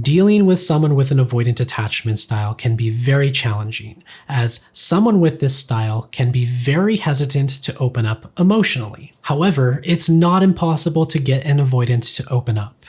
Dealing with someone with an avoidant attachment style can be very challenging, as someone with this style can be very hesitant to open up emotionally. However, it's not impossible to get an avoidant to open up.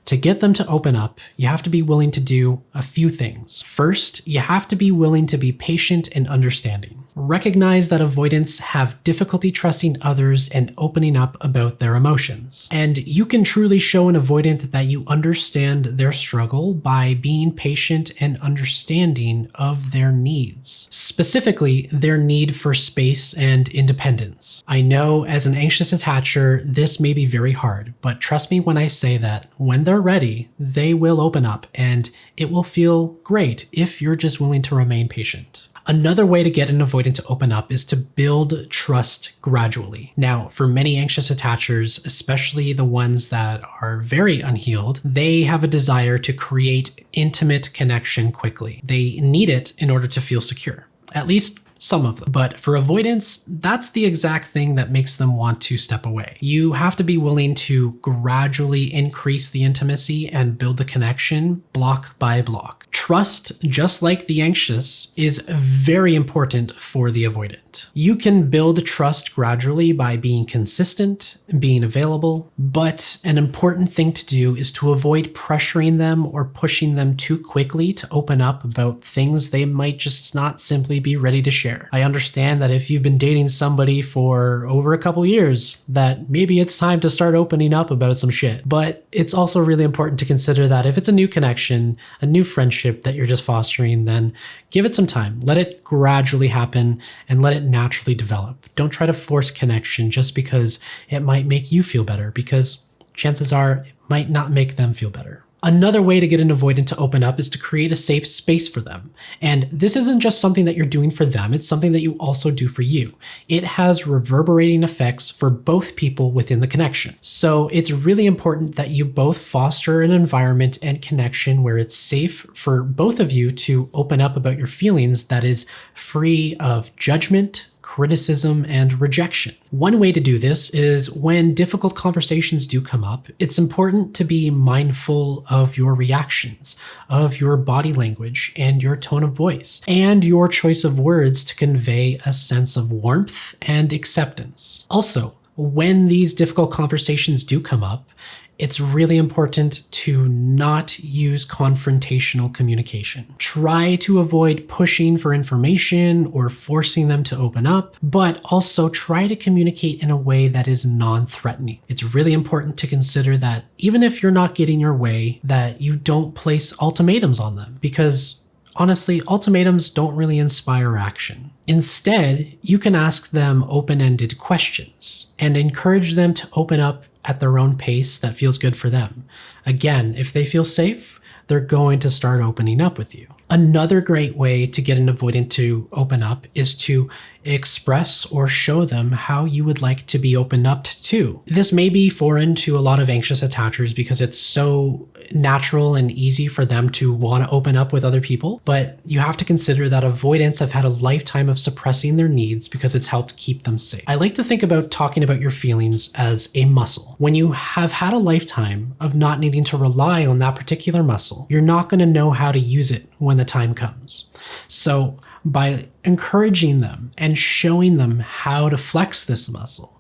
To get them to open up, you have to be willing to do a few things. First, you have to be willing to be patient and understanding. Recognize that avoidants have difficulty trusting others and opening up about their emotions. And you can truly show an avoidant that you understand their struggle by being patient and understanding of their needs. Specifically, their need for space and independence. I know as an anxious attacher, this may be very hard, but trust me when I say that when they're ready, they will open up and it will feel great if you're just willing to remain patient. Another way to get an avoidant to open up is to build trust gradually. Now, for many anxious attachers, especially the ones that are very unhealed, they have a desire to create intimate connection quickly. They need it in order to feel secure. At least some of them. But for avoidants, that's the exact thing that makes them want to step away. You have to be willing to gradually increase the intimacy and build the connection block by block. Trust, just like the anxious, is very important for the avoidant. You can build trust gradually by being consistent, being available, but an important thing to do is to avoid pressuring them or pushing them too quickly to open up about things they might just not simply be ready to share. I understand that if you've been dating somebody for over a couple years, that maybe it's time to start opening up about some shit. But it's also really important to consider that if it's a new connection, a new friendship that you're just fostering, then give it some time. Let it gradually happen and let it naturally develop. Don't try to force connection just because it might make you feel better, because chances are it might not make them feel better. Another way to get an avoidant to open up is to create a safe space for them. And this isn't just something that you're doing for them, it's something that you also do for you. It has reverberating effects for both people within the connection. So it's really important that you both foster an environment and connection where it's safe for both of you to open up about your feelings that is free of judgment, criticism, and rejection. One way to do this is when difficult conversations do come up, it's important to be mindful of your reactions, of your body language and your tone of voice, and your choice of words to convey a sense of warmth and acceptance. Also, when these difficult conversations do come up, it's really important to not use confrontational communication. Try to avoid pushing for information or forcing them to open up, but also try to communicate in a way that is non-threatening. It's really important to consider that even if you're not getting your way, that you don't place ultimatums on them, because honestly, ultimatums don't really inspire action. Instead, you can ask them open-ended questions and encourage them to open up at their own pace that feels good for them. Again, if they feel safe, they're going to start opening up with you. Another great way to get an avoidant to open up is to express or show them how you would like to be opened up to. This may be foreign to a lot of anxious attachers because it's so natural and easy for them to want to open up with other people, but you have to consider that avoidants have had a lifetime of suppressing their needs because it's helped keep them safe. I like to think about talking about your feelings as a muscle. When you have had a lifetime of not needing to rely on that particular muscle, you're not going to know how to use it when the time comes. So by encouraging them and showing them how to flex this muscle,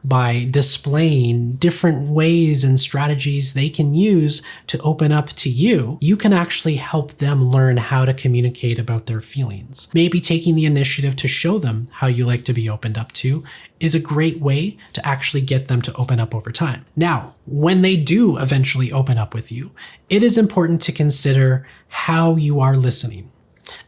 by displaying different ways and strategies they can use to open up to you, you can actually help them learn how to communicate about their feelings. Maybe taking the initiative to show them how you like to be opened up to is a great way to actually get them to open up over time. Now, when they do eventually open up with you, it is important to consider how you are listening,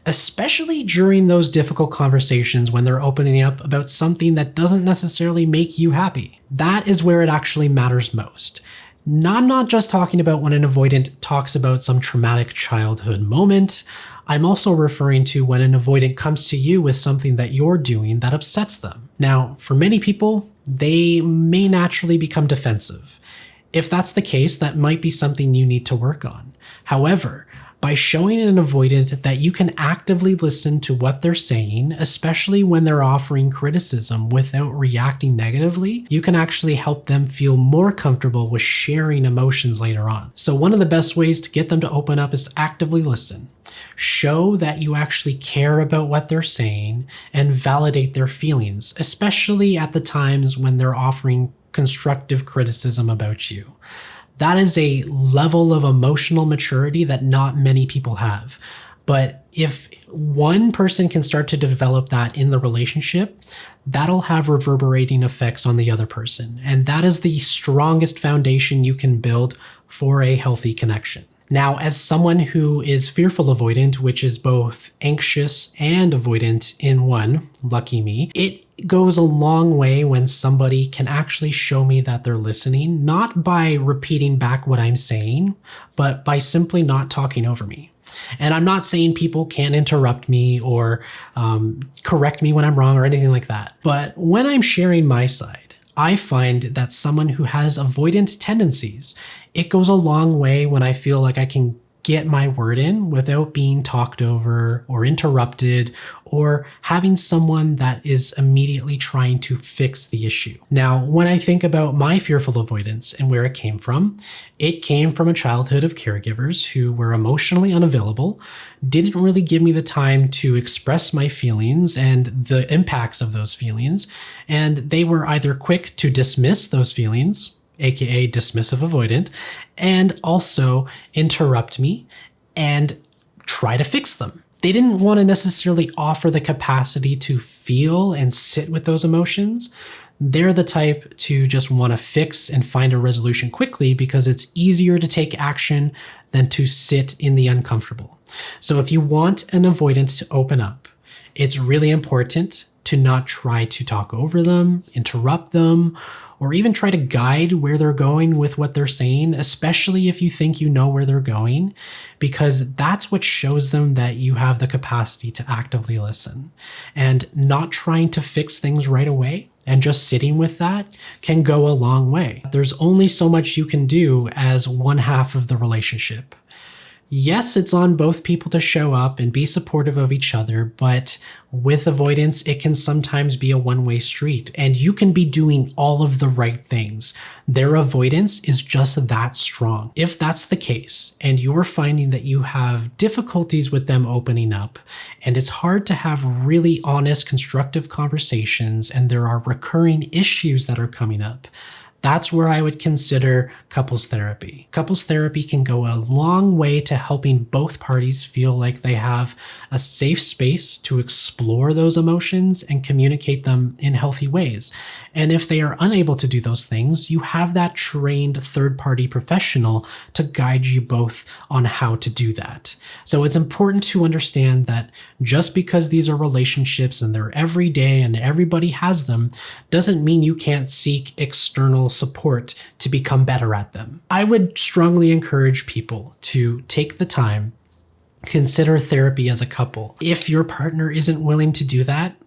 especially during those difficult conversations when they're opening up about something that doesn't necessarily make you happy. That is where it actually matters most. I'm not just talking about when an avoidant talks about some traumatic childhood moment. I'm also referring to when an avoidant comes to you with something that you're doing that upsets them. Now, for many people, they may naturally become defensive. If that's the case, that might be something you need to work on. However, By showing an avoidant that you can actively listen to what they're saying, especially when they're offering criticism without reacting negatively, you can actually help them feel more comfortable with sharing emotions later on. So one of the best ways to get them to open up is to actively listen. Show that you actually care about what they're saying and validate their feelings, especially at the times when they're offering constructive criticism about you. That is a level of emotional maturity that not many people have. But if one person can start to develop that in the relationship, that'll have reverberating effects on the other person. And that is the strongest foundation you can build for a healthy connection. Now, as someone who is fearful avoidant, which is both anxious and avoidant in one, lucky me, it goes a long way when somebody can actually show me that they're listening, not by repeating back what I'm saying, but by simply not talking over me. And I'm not saying people can't interrupt me or correct me when I'm wrong or anything like that. But when I'm sharing my side, I find that someone who has avoidant tendencies, it goes a long way when I feel like I can get my word in without being talked over or interrupted or having someone that is immediately trying to fix the issue. Now, when I think about my fearful avoidance and where it came from a childhood of caregivers who were emotionally unavailable, didn't really give me the time to express my feelings and the impacts of those feelings, and they were either quick to dismiss those feelings, aka dismissive avoidant, and also interrupt me and try to fix them. They didn't want to necessarily offer the capacity to feel and sit with those emotions. They're the type to just want to fix and find a resolution quickly because it's easier to take action than to sit in the uncomfortable. So if you want an avoidant to open up, it's really important to not try to talk over them, interrupt them, or even try to guide where they're going with what they're saying, especially if you think you know where they're going, because that's what shows them that you have the capacity to actively listen. And not trying to fix things right away and just sitting with that can go a long way. There's only so much you can do as one half of the relationship. Yes, it's on both people to show up and be supportive of each other, but with avoidance, it can sometimes be a one-way street, and you can be doing all of the right things. Their avoidance is just that strong. If that's the case, and you're finding that you have difficulties with them opening up, and it's hard to have really honest, constructive conversations, and there are recurring issues that are coming up, that's where I would consider couples therapy. Couples therapy can go a long way to helping both parties feel like they have a safe space to explore those emotions and communicate them in healthy ways. And if they are unable to do those things, you have that trained third-party professional to guide you both on how to do that. So it's important to understand that just because these are relationships and they're every day and everybody has them, doesn't mean you can't seek external support to become better at them. I would strongly encourage people to take the time, consider therapy as a couple. If your partner isn't willing to do that,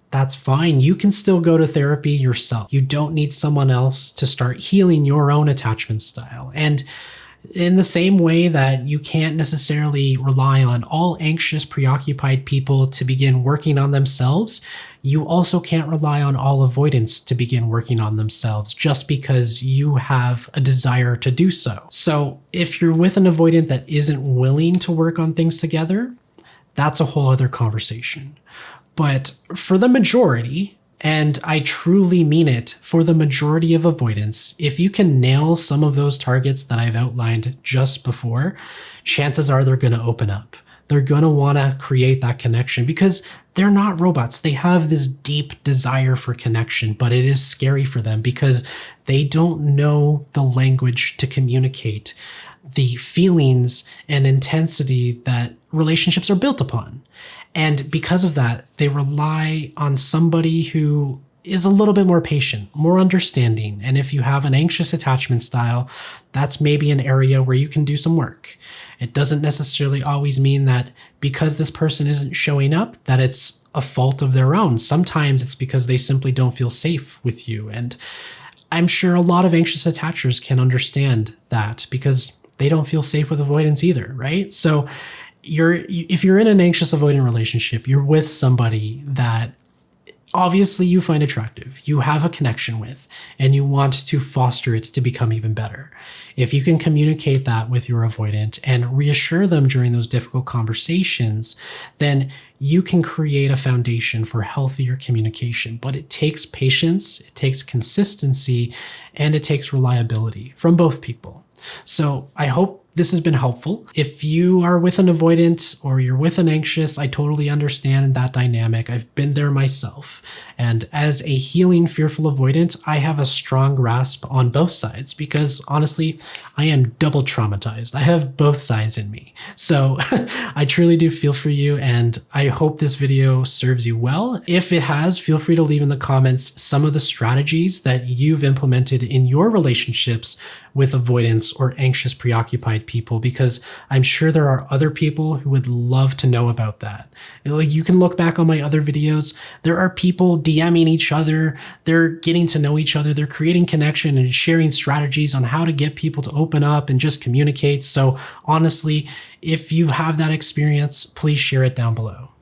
that's fine. You can still go to therapy yourself. You don't need someone else to start healing your own attachment style. And in the same way that you can't necessarily rely on all anxious, preoccupied people to begin working on themselves, you also can't rely on all avoidants to begin working on themselves just because you have a desire to do so. So if you're with an avoidant that isn't willing to work on things together, that's a whole other conversation. But for the majority, and I truly mean it, for the majority of avoidance, if you can nail some of those targets that I've outlined just before, chances are they're going to open up. They're going to want to create that connection because they're not robots. They have this deep desire for connection, but it is scary for them because they don't know the language to communicate the feelings and intensity that relationships are built upon. And because of that, they rely on somebody who is a little bit more patient, more understanding. And if you have an anxious attachment style, that's maybe an area where you can do some work. It doesn't necessarily always mean that because this person isn't showing up, that it's a fault of their own. Sometimes it's because they simply don't feel safe with you. And I'm sure a lot of anxious attachers can understand that because they don't feel safe with avoidance either, right? So if you're in an anxious avoidant relationship, you're with somebody that obviously you find attractive, you have a connection with, and you want to foster it to become even better. If you can communicate that with your avoidant and reassure them during those difficult conversations, then you can create a foundation for healthier communication. But it takes patience, it takes consistency, and it takes reliability from both people. So I hope this has been helpful. If you are with an avoidant or you're with an anxious, I totally understand that dynamic. I've been there myself. And as a healing, fearful avoidant, I have a strong grasp on both sides because honestly, I am double traumatized. I have both sides in me. So I truly do feel for you, and I hope this video serves you well. If it has, feel free to leave in the comments some of the strategies that you've implemented in your relationships with avoidance or anxious, preoccupied people, because I'm sure there are other people who would love to know about that. Like, you can look back on my other videos. There are people DMing each other. They're getting to know each other. They're creating connection and sharing strategies on how to get people to open up and just communicate. So honestly, if you have that experience, please share it down below.